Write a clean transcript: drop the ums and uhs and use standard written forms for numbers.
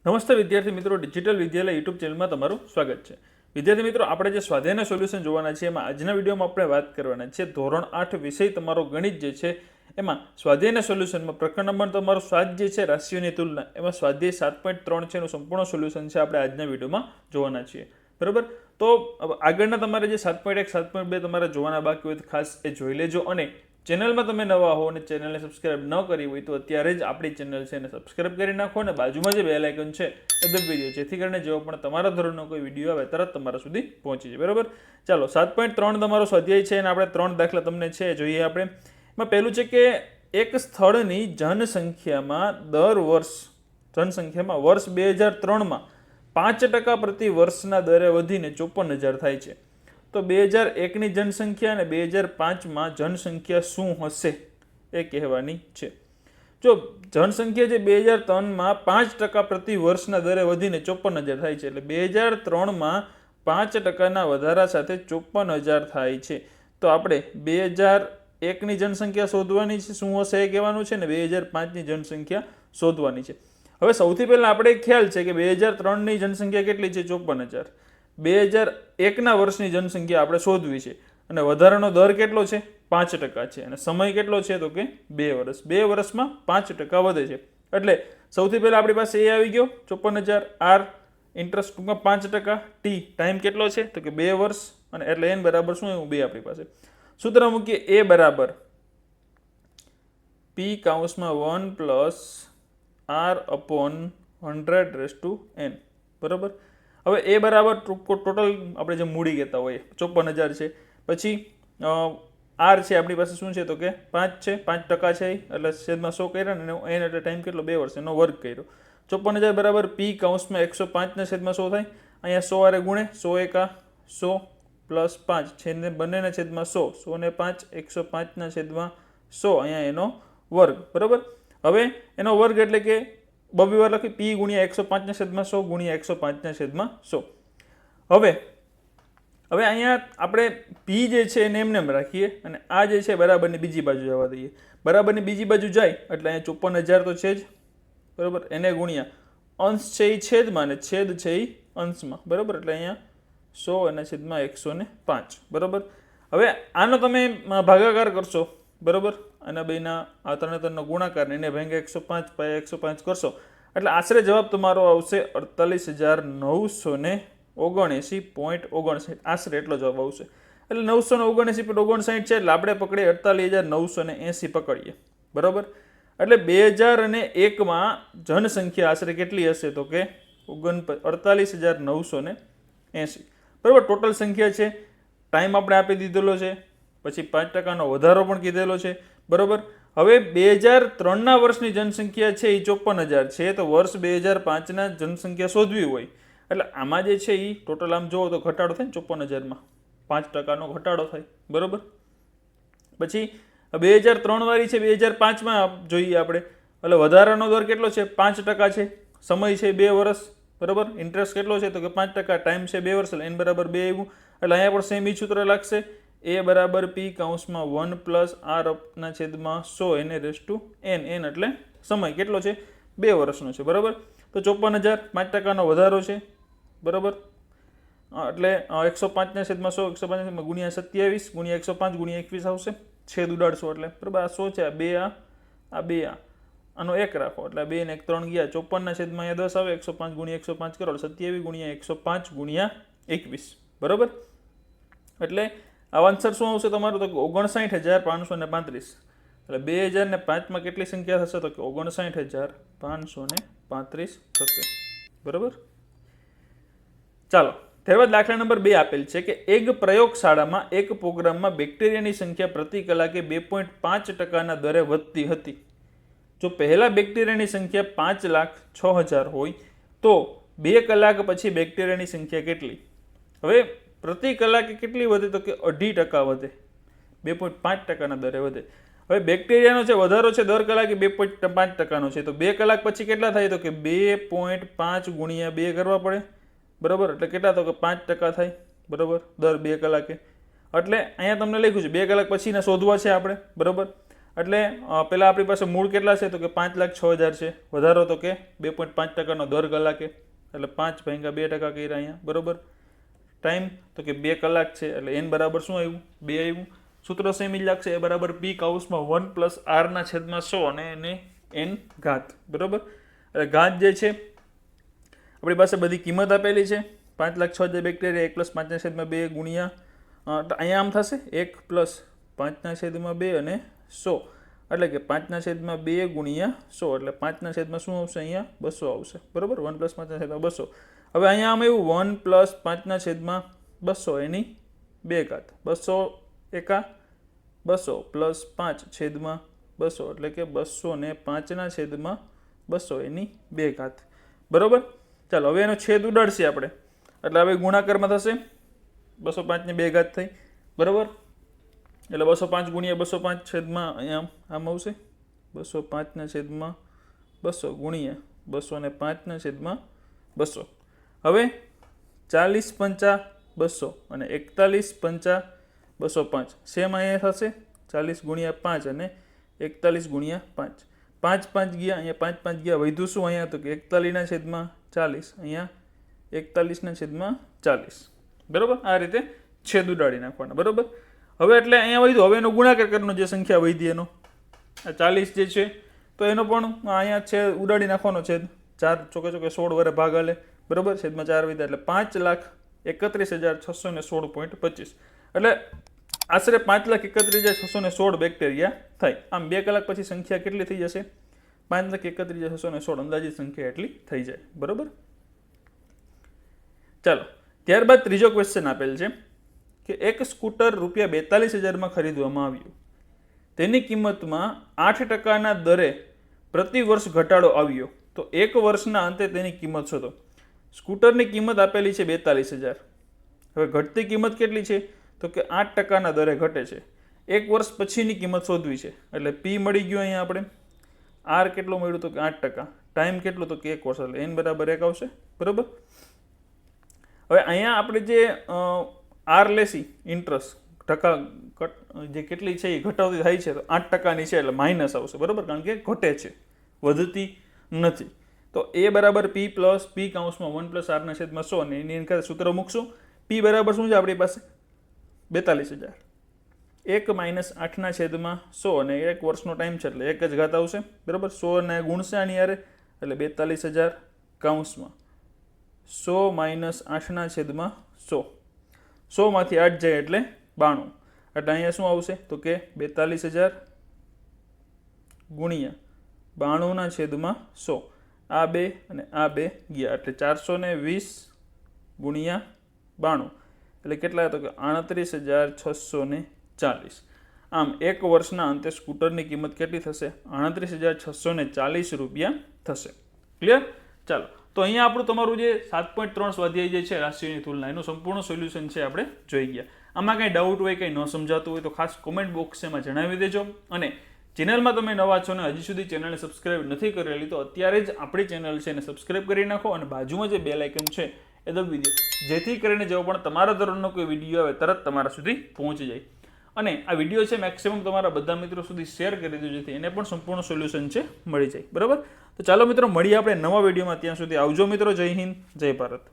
નમસ્તે વિદ્યાર્થી મિત્રો, ડિજિટલ વિદ્યાલય યુટ્યુબ ચેનલમાં તમારું સ્વાગત છે. વિદ્યાર્થી મિત્રો, આપણે જે સ્વાધ્યાયના સોલ્યુશન જોવાના છે એમાં આજના વિડીયોમાં આપણે વાત કરવાના છે ધોરણ 8 વિષય તમારો ગણિત જે છે એમાં સ્વાધ્યાયના સોલ્યુશનમાં પ્રકરણ નંબર તમારો 7 જે છે રાશિઓની તુલના, એમાં સ્વાધ્યાય 7.3 છે એનું સંપૂર્ણ સોલ્યુશન છે આપણે આજના વિડીયોમાં જોવાના છીએ. બરાબર, તો આગળના તમારે જે 7.1 7.2 તમારે જોવાના બાકી હોય તો ખાસ એ જોઈ લેજો. અને ચેનલમાં તમે નવા હો અને ચેનલને સબસ્ક્રાઇબ ન કરી હોય તો અત્યારે જ આપણી ચેનલ છે એને સબસ્ક્રાઇબ કરી નાખો અને બાજુમાં જે બેલ આઇકન છે એ દબાવી દો, જેથી કરીને જેવો પણ તમારા ધોરણનો કોઈ વિડીયો આવે તરત તમારા સુધી પહોંચી જાય. બરાબર, ચાલો 7.3 તમારો સ્વાધ્યાય છે અને આપણે 3 દાખલા તમને છે જોઈએ. આપણે એમાં પહેલું છે કે એક સ્થળની જનસંખ્યામાં વર્ષ 2003માં 5% પ્રતિ વર્ષના દરે વધીને 54,000 થાય છે. તો 2001ની જનસંખ્યા અને 2005માં જનસંખ્યા શું હશે એ કહેવાની છે. જો જનસંખ્યા જે 2003માં 5% પ્રતિ વર્ષના દરે વધીને 54,000 થાય છે, એટલે 2003માં 5%ના વધારા સાથે 54,000 થાય છે. તો આપણે 2001ની જનસંખ્યા શોધવાની છે, શું હશે એ કહેવાનું છે, ને 2005ની જનસંખ્યા શોધવાની છે. હવે સૌથી પહેલાં આપણે ખ્યાલ છે કે 2003ની જનસંખ્યા કેટલી છે? 54,000. 2001ના વર્ષની જનસંખ્યા આપણે શોધવી છે અને વધારાનો દર કેટલો છે? 5% છે. અને સમય કેટલો છે? તો કે 2 વર્ષ. 2 વર્ષમાં 5% વધે છે. એટલે સૌથી પહેલાં આપણી પાસે એ આવી ગયો 54,000. આર ઇન્ટરેસ્ટ ટૂંકમાં 5%. ટી ટાઈમ કેટલો છે? તો કે 2 વર્ષ. અને એટલે એન બરાબર શું એવું 2 આપણી પાસે. સૂત્ર મૂકીએ એ બરાબર પી કાઉન્સમાં 1 પ્લસ આર અપોન 100/n. બરાબર, હવે એ બરાબર ટોટલ આપણે જે મૂડી કહેતા હોઈએ 54,000 છે. પછી આર છે આપણી પાસે શું છે? તો કે 5 છે, 5% છે, એટલે છેદમાં 100 કર્યા ને એન એટલે ટાઈમ કેટલો? 2 વર્ષ, એનો વર્ગ કર્યો. 54,000 બરાબર પી કાઉન્સમાં 105 છેદમાં 100 થાય. અહીંયા 100 આરે ગુણે 100 એકા 100 પ્લસ 5 છેદને બંનેના છેદમાં 100, 100 ને 5 105 છેદમાં 100, અહીંયા એનો વર્ગ. બરાબર, હવે એનો વર્ગ એટલે કે બબે વાર લખી પી ગુણ્યા 105 છેદમાં 100 ગુણ્યા 105 છેદમાં 100. હવે અહીંયા આપણે પી જે છે એને એમને એમ રાખીએ અને આ જે છે બરાબરની બીજી બાજુ જવા દઈએ. બરાબરની બીજી બાજુ જાય એટલે અહીંયા 54,000 તો છે જ. બરાબર, એને ગુણ્યા અંશ છે એ છેદમાં અને છેદ છે એ અંશમાં. બરાબર, એટલે અહીંયા 100 અને છેદમાં 105. બરાબર, હવે આનો તમે ભાગાકાર કરશો. બરાબર, અને બેના આ ત્રણનો ગુણાકાર એને ભાગ્યા 105 પાયા 105 કરશો એટલે આશરે જવાબ તમારો આવશે 48,979.59. આશરે એટલો જવાબ આવશે. એટલે 979.59 છે, એટલે આપણે પકડીએ 48,980 પકડીએ. બરાબર, એટલે 2001માં જનસંખ્યા આશરે કેટલી હશે? તો કે 48,980. બરાબર, ટોટલ સંખ્યા છે. ટાઈમ આપણે આપી દીધેલો છે, પછી 5%નો વધારો પણ કીધેલો છે. બરાબર, હવે 2003ના વર્ષની જનસંખ્યા છે એ 54,000 છે. તો વર્ષ 2005ના જનસંખ્યા શોધવી હોય એટલે આમાં જે છે એ ટોટલ આમ જુઓ તો ઘટાડો થાય ને 54,000માં 5%નો ઘટાડો થાય. બરાબર, પછી 2003 વાળી છે 2005માં જોઈએ આપણે, એટલે વધારાનો દર કેટલો છે? 5% છે. સમય છે 2 વર્ષ. બરાબર, ઇન્ટરેસ્ટ કેટલો છે? તો કે 5%. ટાઈમ છે 2 વર્ષ, એટલે એન બરાબર 2 આવ્યું. એટલે અહીંયા પણ સેમ ઈ સૂત્ર લાગશે. એ બરાબર પી કાઉન્સમાં 1 પ્લસ આર અપના છેદમાં 100 એને રેસ ટુ એન. એન એટલે સમય કેટલો છે? 2 વર્ષનો છે. બરાબર, તો 54,000 5%નો વધારો છે. બરાબર, એટલે 105 છેદમાં 100 105 ગુણ્યા 27 ગુણ્યા 105 ગુણ્યા 21 આવશે. છેદ ઉડાડશો એટલે બરાબર આ 100 છે, આ 2 આ 2 આનો 1 રાખો એટલે 2 ને 1 3 ગયા. 54 છેદમાં અહીંયા 10 આવે. 105 ગુણ્યા 105 કરો એટલે 27 ગુણ્યા 105 ગુણ્યા 21. બરાબર, એટલે આ આન્સર શું આવશે તમારું? તો 59,535. એટલે 2005માં કેટલી સંખ્યા થશે? તો કે 59,535 થશે. બરાબર, ચાલો ત્યારબાદ દાખલા નંબર 2 આપેલ છે કે એક પ્રયોગશાળામાં એક પ્રોગ્રામમાં બેક્ટેરિયાની સંખ્યા પ્રતિ કલાકે 2.5%ના દરે વધતી હતી. જો પહેલા બેક્ટેરિયાની સંખ્યા 5,06,000 હોય તો 2 કલાક પછી બેક્ટેરિયાની સંખ્યા કેટલી? હવે પ્રતિ કલાકે કેટલી વધે? તો કે 2.5% વધે. 2.5%ના દરે વધે. હવે બેક્ટેરિયાનો જે વધારો છે દર કલાકે 2.5%નો છે. તો 2 કલાક પછી કેટલા થાય? તો કે 2.5 ગુણ્યા 2 કરવા પડે. બરાબર, એટલે કેટલા? તો કે 5% થાય. બરાબર, દર 2 કલાકે. એટલે અહીંયા તમને લખ્યું છે 2 કલાક પછીના શોધવા છે આપણે. બરાબર, એટલે પહેલાં આપણી પાસે મૂળ કેટલા છે તો કે 5,06,000 છે, વધારો તો કે 2.5% દર કલાકે, એટલે 5 ભાગ્યા 2% કર્યા અહીંયા, બરોબર. ટાઈમ તો કે 2 કલાક છે, એટલે એન બરાબર શું આવ્યું 2 આવ્યું. સૂત્ર સેમ જ લાગશે, એ બરાબર પી કાઉસમાં 1 + r/100 અને એને એન ઘાત, બરોબર. એટલે ઘાત જે છે આપણી પાસે બધી કિંમત આપેલી છે. 5,06,000 બેક્ટેરિયા 1 + 5/2 ગુણ્યા અહીંયા આમ થશે 1 + 5/2 અને 100, એટલે કે 5/2 ગુણ્યા 100, એટલે 5/100 શું આવશે અહીંયા 200 આવશે, બરોબર. 1 + 5/200. હવે અહીંયા આમ એવું 1 + 5/200 એની 2 ઘાત, 200 એકા 200 + 5/200, એટલે કે 205/200 એની 2 ઘાત, બરોબર. ચાલો હવે એનો છેદ ઉડાડશે આપણે, એટલે હવે ગુણાકારમાં થશે 205 ની 2 ઘાત થઈ, બરોબર. એટલે 205 ગુણ્યા 205 છેદમાં અહીંયા આમ આવશે 205/200 ગુણ્યા 205/200. હવે 40 × 200 અને 41 × 205 સેમ અહીંયા થશે 40 ગુણ્યા 5 અને 41 ગુણ્યા 5. 5 5 ગયા, અહીંયા 5 5 ગયા, વધ્યું શું અહીંયા તો કે 41/40, અહીંયા 41/40, બરોબર. આ રીતે છેદ ઉડાડી નાખવાના, બરોબર. હવે એટલે અહીંયા વધ્યું, હવે એનો ગુણાકાર કરવાનો, જે સંખ્યા વધી એનો 40 જે છે તો એનો પણ અહીંયા છે ઉડાડી નાખવાનો છેદ. 4 ચોકે 16 વડે ભાગ હાલે, બરોબર. છેદમાં 4 વધ્યા એટલે 5,31,616.25, એટલે આશરે 5,31,616 બેક્ટેરિયા થાય. આમ 2 કલાક પછી સંખ્યા કેટલી થઈ જશે 5,31,616, અંદાજિત સંખ્યા એટલી થઈ જાય, બરોબર. ચાલો ત્યારબાદ ત્રીજો ક્વેશ્ચન આપેલ છે કે એક સ્કૂટર ₹42,000 ખરીદવામાં આવ્યું, તેની કિંમતમાં 8%ના દરે પ્રતિ વર્ષ ઘટાડો આવ્યો, તો 1 વર્ષના અંતે તેની કિંમત શોધો. સ્કૂટરની કિંમત આપેલી છે 42,000. હવે ઘટતી કિંમત કેટલી છે તો કે 8%ના દરે ઘટે છે. 1 વર્ષ પછીની કિંમત શોધવી છે, એટલે પી મળી ગયું અહીંયા આપણે. આર કેટલો મળ્યું તો કે 8%, ટાઈમ કેટલો તો કે 1 વર્ષ, એટલે એન બરાબર 1 આવશે, બરોબર. હવે અહીંયા આપણે જે આર લેસી ઇન્ટરેસ્ટ ટકા જે કેટલી છે એ ઘટાડતી થાય છે, તો 8%ની છે એટલે માઇનસ આવશે, બરોબર, કારણ કે ઘટે છે, વધતી નથી. તો એ બરાબર પી પ્લસ પી કાઉન્સમાં 1 + r/100 અને એની અંદર સૂત્ર મૂકશું. પી બરાબર શું છે આપણી પાસે 42,000, 1 - 8/100 અને 1 વર્ષનો ટાઈમ છે એટલે 1 જ ઘાત આવશે, બરાબર. 100 ને ગુણશે આની યારે, એટલે 42,000 કાઉન્સમાં 100 - 8/100, 100 માંથી 8 જાય એટલે 92, એટલે અહીંયા શું આવશે તો કે 42,000 ગુણ્યા 92/100, આ 2 અને આ 2 ગયા, એટલે 420 ગુણ્યા 92, એટલે કેટલા તો કે 38,640. આમ 1 વર્ષના અંતે સ્કૂટરની કિંમત કેટલી થશે 38,640 રૂપિયા થશે. ક્લિયર? ચાલો, તો અહીંયા આપણું તમારું જે 7.3 સ્વાધ્યાય જે છે રાશિઓની તુલના, એનું સંપૂર્ણ સોલ્યુશન છે આપણે જોઈ ગયા. આમાં કંઈ ડાઉટ હોય, કંઈ ન સમજાતું હોય તો ખાસ કોમેન્ટ બોક્સ એમાં જણાવી દેજો. અને ચેનલમાં તમે નવા છો ને હજી સુધી ચેનલને સબસ્ક્રાઇબ નથી કરેલી તો અત્યારે જ આપણી ચેનલ છે એને સબસ્ક્રાઇબ કરી નાખો અને બાજુમાં જે બેલ આઇકન છે એ દબાવી દો, જેથી કરીને જેવો પણ તમારા ધોરણનો કોઈ વિડીયો આવે તરત તમારા સુધી પહોંચી જાય. અને આ વિડીયો છે મેક્સિમમ તમારા બધા મિત્રો સુધી શેર કરી દો, જેથી એને પણ સંપૂર્ણ સોલ્યુશન છે મળી જાય, બરાબર. તો ચાલો મિત્રો મળીએ આપણે નવા વિડીયોમાં, ત્યાં સુધી આવજો મિત્રો. જય હિન્દ, જય ભારત.